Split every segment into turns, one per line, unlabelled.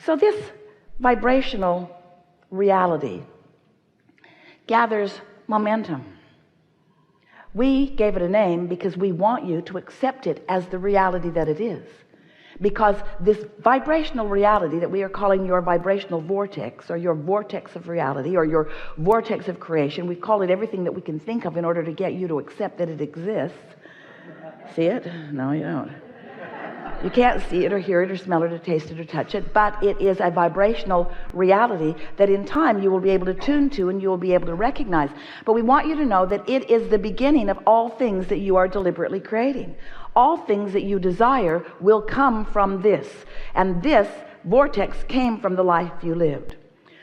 So this vibrational reality gathers momentum. We gave it a name because we want you to accept it as the reality that it is. Because this vibrational reality that we are calling your vibrational vortex, or your vortex of reality, or your vortex of creation, we call it everything that we can think of in order to get you to accept that it exists. See it? No, you don't. You can't see it or hear it or smell it or taste it or touch it, but it is a vibrational reality that in time you will be able to tune to and you will be able to recognize. But we want you to know that it is the beginning of all things that you are deliberately creating. All things that you desire will come from this, and this vortex came from the life you lived.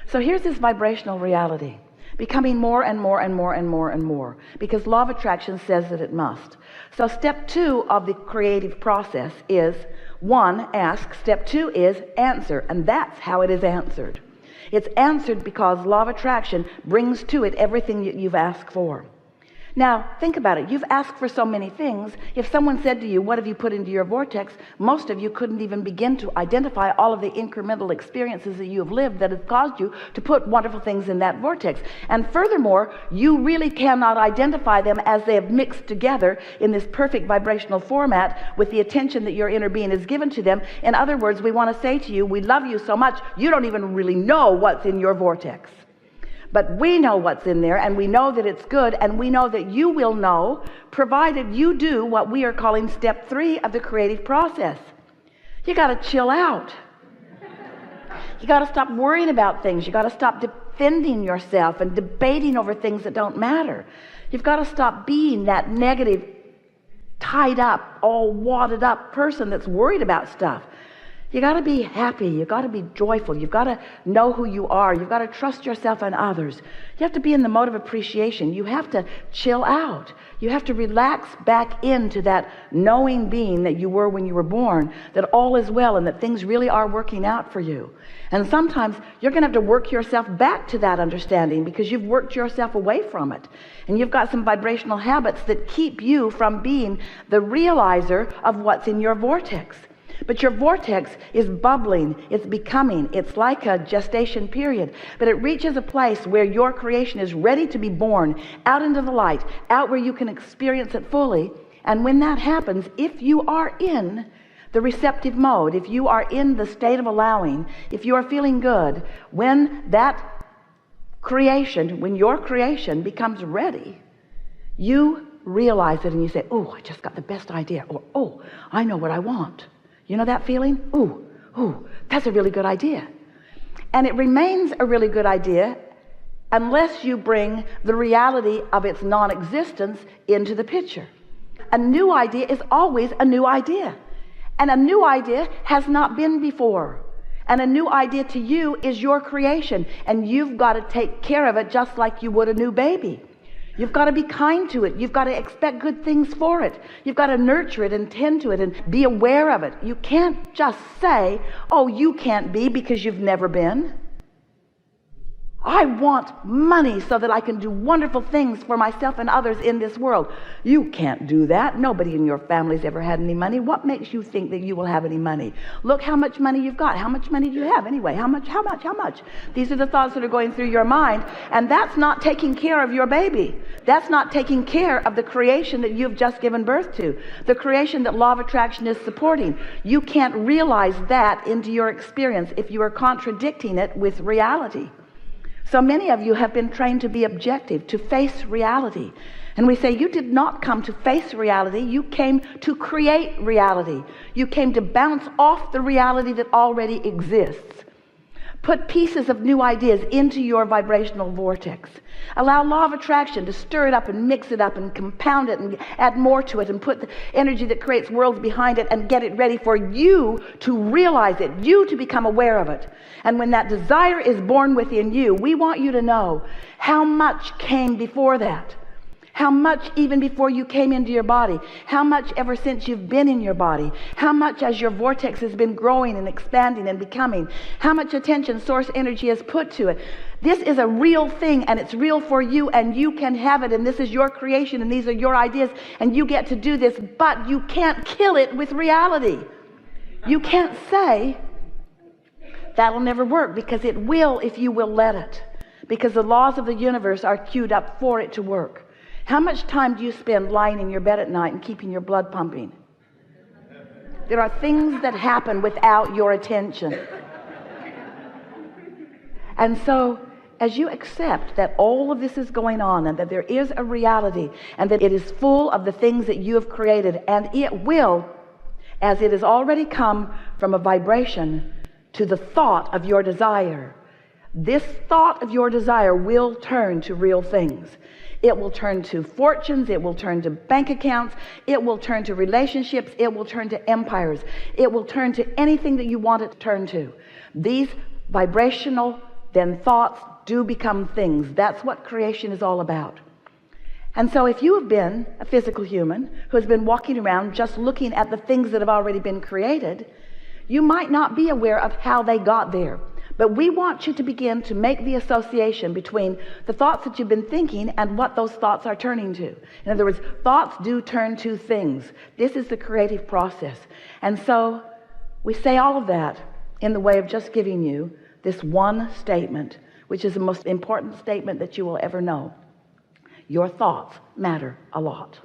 So here's this vibrational reality becoming more and more and more and more and more, because law of attraction says that it must. So step 2 of the creative process is 1, ask. Step 2 is answer, and that's how it is answered. It's answered because law of attraction brings to it everything that you've asked for. Now, think about it. You've asked for so many things. If someone said to you, what have you put into your vortex? Most of you couldn't even begin to identify all of the incremental experiences that you have lived that have caused you to put wonderful things in that vortex. And furthermore, you really cannot identify them as they have mixed together in this perfect vibrational format with the attention that your inner being has given to them. In other words, we want to say to you, we love you so much, you don't even really know what's in your vortex. But we know what's in there, and we know that it's good, and we know that you will know, provided you do what we are calling step 3 of the creative process. You got to chill out. You got to stop worrying about things. You got to stop defending yourself and debating over things that don't matter. You've got to stop being that negative, tied up, all wadded up person that's worried about stuff. You got to be happy. You got to be joyful. You've got to know who you are. You've got to trust yourself and others. You have to be in the mode of appreciation. You have to chill out. You have to relax back into that knowing being that you were when you were born, that all is well and that things really are working out for you. And sometimes you're going to have to work yourself back to that understanding because you've worked yourself away from it. And you've got some vibrational habits that keep you from being the realizer of what's in your vortex. But your vortex is bubbling, it's becoming, it's like a gestation period. But it reaches a place where your creation is ready to be born out into the light, out where you can experience it fully. And when that happens, if you are in the receptive mode, if you are in the state of allowing, if you are feeling good, when that creation, when your creation becomes ready, you realize it and you say, oh, I just got the best idea, or oh, I know what I want. You know that feeling? Ooh, that's a really good idea. And it remains a really good idea unless you bring the reality of its non-existence into the picture. A new idea is always a new idea. And a new idea has not been before. And a new idea to you is your creation. And you've got to take care of it just like you would a new baby. You've got to be kind to it. You've got to expect good things for it. You've got to nurture it and tend to it and be aware of it. You can't just say, oh, you can't be because you've never been. I want money so that I can do wonderful things for myself and others in this world. You can't do that. Nobody in your family's ever had any money. What makes you think that you will have any money? Look how much money you've got. How much money do you have anyway? How much? These are the thoughts that are going through your mind, and that's not taking care of your baby. That's not taking care of the creation that you've just given birth to, the creation that law of attraction is supporting. You can't realize that into your experience if you are contradicting it with reality. So many of you have been trained to be objective, to face reality. And we say, you did not come to face reality. You came to create reality. You came to bounce off the reality that already exists. Put pieces of new ideas into your vibrational vortex. Allow law of attraction to stir it up and mix it up and compound it and add more to it and put the energy that creates worlds behind it and get it ready for you to realize it, you to become aware of it. And when that desire is born within you, we want you to know how much came before that. How much even before you came into your body, how much ever since you've been in your body, how much as your vortex has been growing and expanding and becoming, how much attention source energy has put to it. This is a real thing, and it's real for you, and you can have it, and this is your creation, and these are your ideas, and you get to do this, but you can't kill it with reality. You can't say, that'll never work, because it will if you will let it, because the laws of the universe are queued up for it to work. How much time do you spend lying in your bed at night and keeping your blood pumping? There are things that happen without your attention. And so as you accept that all of this is going on, and that there is a reality, and that it is full of the things that you have created, and it will, as it has already come from a vibration to the thought of your desire, this thought of your desire will turn to real things. It will turn to fortunes, it will turn to bank accounts, it will turn to relationships, it will turn to empires, it will turn to anything that you want it to turn to. These vibrational then thoughts do become things. That's what creation is all about. And so if you have been a physical human who has been walking around just looking at the things that have already been created, you might not be aware of how they got there. But we want you to begin to make the association between the thoughts that you've been thinking and what those thoughts are turning to. In other words, thoughts do turn to things. This is the creative process. And so we say all of that in the way of just giving you this one statement, which is the most important statement that you will ever know. Your thoughts matter a lot.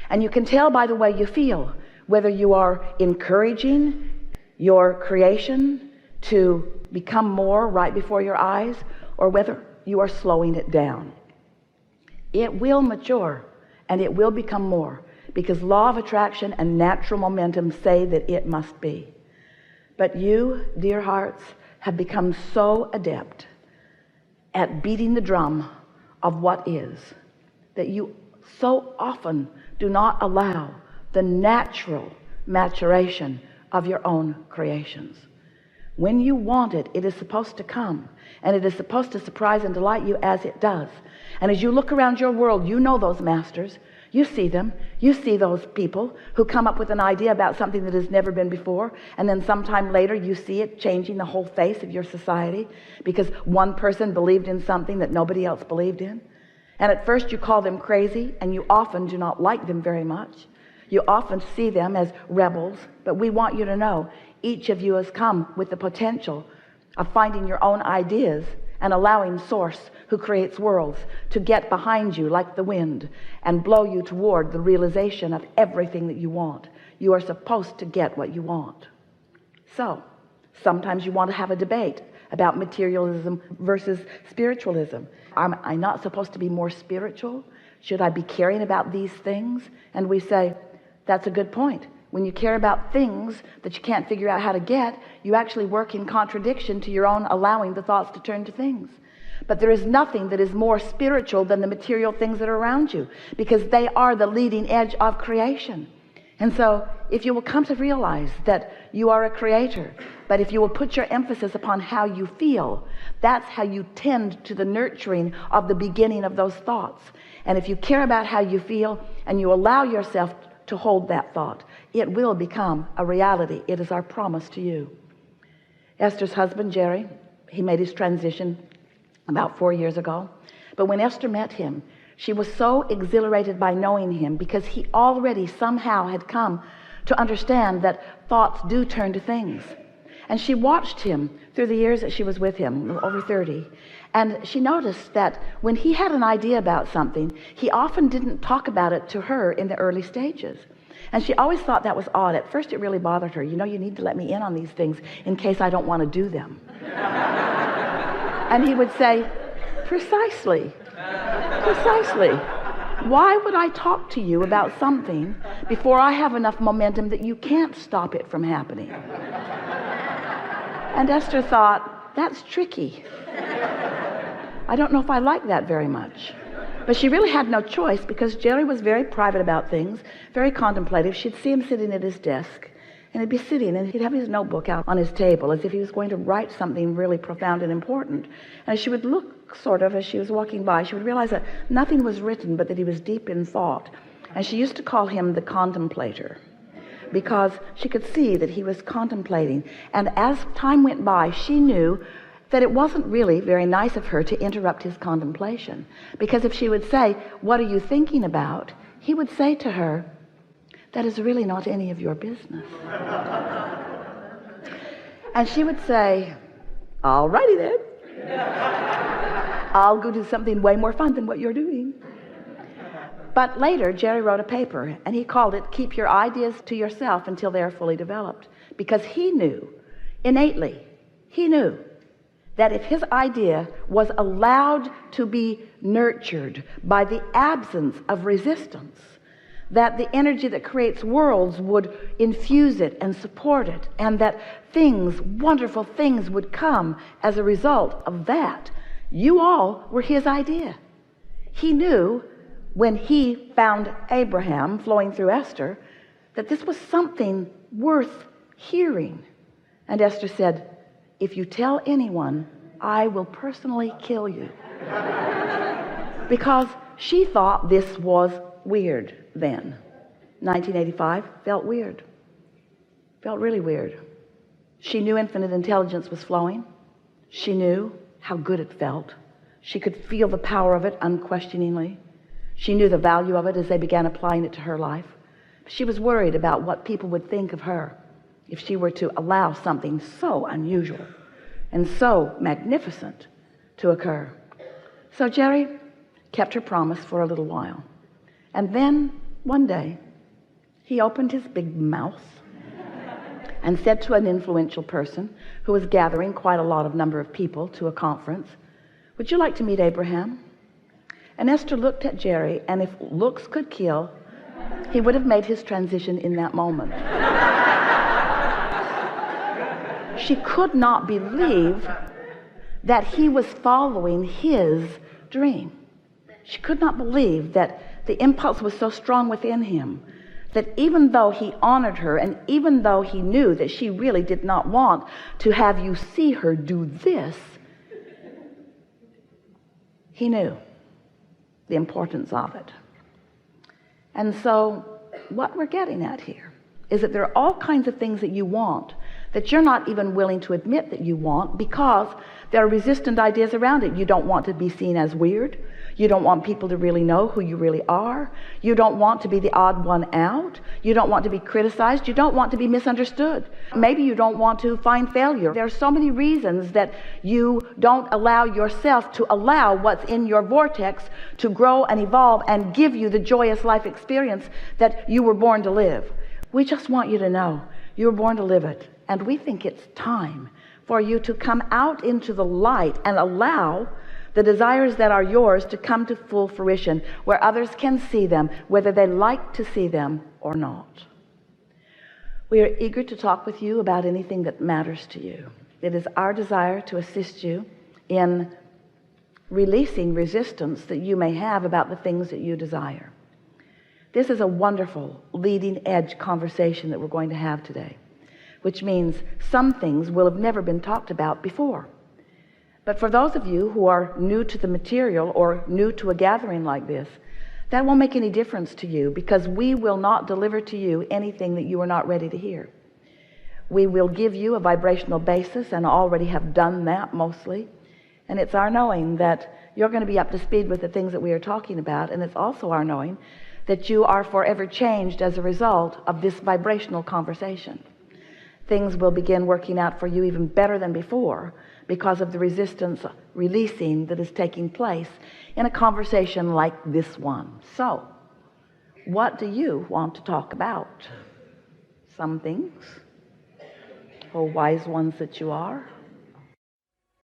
And you can tell by the way you feel whether you are encouraging your creation to become more right before your eyes, or whether you are slowing it down. It will mature and it will become more, because law of attraction and natural momentum say that it must be. But you, dear hearts, have become so adept at beating the drum of what is, that you so often do not allow the natural maturation of your own creations. When you want it, it is supposed to come, and it is supposed to surprise and delight you as it does. And as you look around your world, you know those masters. You see them. You see those people who come up with an idea about something that has never been before, and then sometime later you see it changing the whole face of your society because one person believed in something that nobody else believed in. And at first you call them crazy, and you often do not like them very much. You often see them as rebels, but we want you to know each of you has come with the potential of finding your own ideas and allowing Source, who creates worlds, to get behind you like the wind and blow you toward the realization of everything that you want. You are supposed to get what you want. So sometimes you want to have a debate about materialism versus spiritualism. Am I not supposed to be more spiritual? Should I be caring about these things? And we say, that's a good point. When you care about things that you can't figure out how to get, you actually work in contradiction to your own allowing the thoughts to turn to things. But there is nothing that is more spiritual than the material things that are around you, because they are the leading edge of creation. And so if you will come to realize that you are a creator, but if you will put your emphasis upon how you feel, that's how you tend to the nurturing of the beginning of those thoughts. And if you care about how you feel and you allow yourself to hold that thought, it will become a reality. It is our promise to you. Esther's husband, Jerry, he made his transition about 4 years ago. But when Esther met him, she was so exhilarated by knowing him, because he already somehow had come to understand that thoughts do turn to things. And she watched him through the years that she was with him, over 30. And she noticed that when he had an idea about something, he often didn't talk about it to her in the early stages. And she always thought that was odd. At first it really bothered her. You know, you need to let me in on these things in case I don't want to do them. And he would say, precisely. Why would I talk to you about something before I have enough momentum that you can't stop it from happening? And Esther thought, that's tricky. I don't know if I like that very much. But she really had no choice, because Jerry was very private about things, very contemplative. She'd see him sitting at his desk, and he'd be sitting, and he'd have his notebook out on his table as if he was going to write something really profound and important. And she would look sort of as she was walking by, she would realize that nothing was written, but that he was deep in thought. And she used to call him the contemplator, because she could see that he was contemplating. And as time went by, she knew that it wasn't really very nice of her to interrupt his contemplation, because if she would say, what are you thinking about? He would say to her, that is really not any of your business. And she would say, all righty then. I'll go do something way more fun than what you're doing. But later, Jerry wrote a paper, and he called it, Keep Your Ideas to Yourself Until They Are Fully Developed. Because he knew, innately, he knew that if his idea was allowed to be nurtured by the absence of resistance, that the energy that creates worlds would infuse it and support it, and that things, wonderful things, would come as a result of that. You all were his idea. He knew when he found Abraham flowing through Esther that this was something worth hearing. And Esther said, if you tell anyone, I will personally kill you. Because she thought this was weird then. 1985 felt weird. Felt really weird. She knew infinite intelligence was flowing. She knew how good it felt. She could feel the power of it unquestioningly. She knew the value of it as they began applying it to her life. She was worried about what people would think of her if she were to allow something so unusual and so magnificent to occur. So Jerry kept her promise for a little while. And then one day, he opened his big mouth and said to an influential person who was gathering quite a lot of number of people to a conference, would you like to meet Abraham? And Esther looked at Jerry, and if looks could kill, he would have made his transition in that moment. She could not believe that he was following his dream. She could not believe that the impulse was so strong within him that even though he honored her, and even though he knew that she really did not want to have you see her do this, he knew the importance of it. And so what we're getting at here is that there are all kinds of things that you want that you're not even willing to admit that you want because there are resistant ideas around it. You don't want to be seen as weird. You don't want people to really know who you really are. You don't want to be the odd one out. You don't want to be criticized. You don't want to be misunderstood. Maybe you don't want to find failure. There are so many reasons that you don't allow yourself to allow what's in your vortex to grow and evolve and give you the joyous life experience that you were born to live. We just want you to know you were born to live it. And we think it's time for you to come out into the light and allow the desires that are yours to come to full fruition, where others can see them, whether they like to see them or not. We are eager to talk with you about anything that matters to you. It is our desire to assist you in releasing resistance that you may have about the things that you desire. This is a wonderful leading edge conversation that we're going to have today, which means some things will have never been talked about before. But for those of you who are new to the material or new to a gathering like this, that won't make any difference to you, because we will not deliver to you anything that you are not ready to hear. We will give you a vibrational basis, and already have done that mostly. And it's our knowing that you're going to be up to speed with the things that we are talking about, and it's also our knowing that you are forever changed as a result of this vibrational conversation. Things will begin working out for you even better than before, because of the resistance releasing that is taking place in a conversation like this one. So, what do you want to talk about? Some things, oh wise ones that you are.